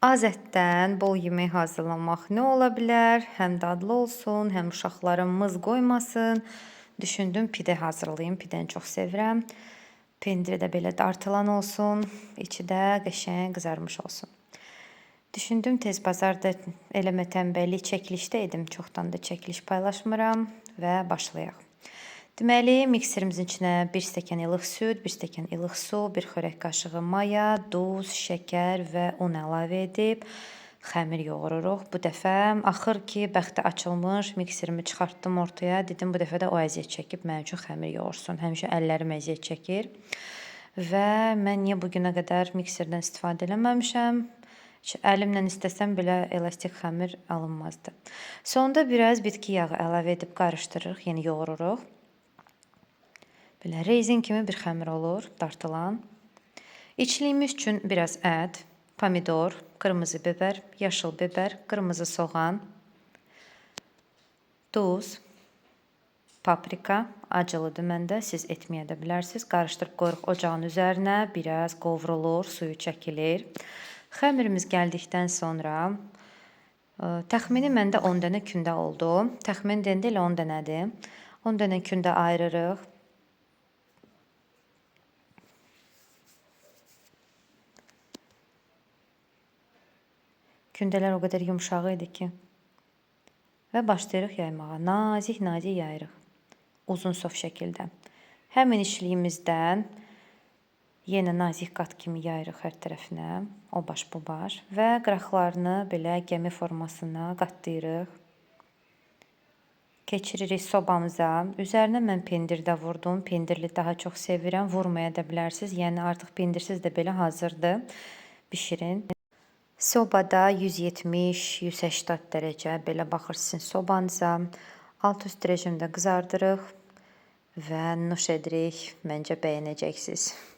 Az ətdən bol yemək hazırlamaq nə ola bilər? Həm dadlı olsun, həm uşaqlarım mız qoymasın. Düşündüm pide hazırlayım. Pidəni çox sevirəm. Pendiri də belə dartılan olsun. İçi də qəşəng qızarmış olsun. Düşündüm tez bazarda eləmə tənbəllik çəkilişdə edim. Çoxdan da çəkiliş paylaşmıram və başlayaq. Deməli, mikserimizin içinə 1 stəkan ilıq süd, 1 stəkan ilıq su, 1 xörək qaşığı maya, duz, şəkər və un əlavə edib xəmir yoğururuq. Bu dəfə axır ki, bəxti açılmış, mikserimi çıxartdım ortaya. Dedim, bu dəfə də o əziyyət çəkib mənim üçün xəmir yoğursun. Həmişə əllərim əziyyət çəkir. Və mən niyə bugünə qədər mikserdən istifadə eləməmişəm? Əlimlə istəsəm belə elastik xəmir alınmazdı. Sonda biraz bitki yağı əlavə edib qarışdırırıq, yəni yoğururuq. Belə rezin kimi bir xəmir olur, dartılan. İçliyimiz üçün biraz ət, pomidor, qırmızı biber, yaşıl biber, qırmızı soğan, duz, paprika, acılıdır məndə, siz etməyə də bilərsiniz. Qarışdırıb qoyuruq ocağın üzərinə, biraz qovrulur, suyu çəkilir. Xəmirimiz gəldikdən sonra təxmini məndə 10 dənə kündə oldu. Təxmin deyəndə elə 10 dənədir. 10 dənə kündə ayırırıq. Kündələr o qədər yumşaq idi ki. Və başlayırıq yaymağa. Nazik-nazik yayırıq. Uzun sov şəkildə. Həmin işliyimizdən yenə nazik qat kimi yayırıq hər tərəfinə. O baş bu baş. Və qıraqlarını belə gəmi formasına qatlayırıq. Keçiririk sobamıza. Üzərinə mən pendirdə vurdum. Pendirli daha çox sevirəm. Vurmaya da bilərsiniz. Yəni artıq pendirsiz də belə hazırdır. Bişirin. Sobada 170-180 dərəcə belə baxır sizin sobanıza. Alt-üst rejimdə qızardırıq və nuş edirik. Məncə bəyənəcəksiniz.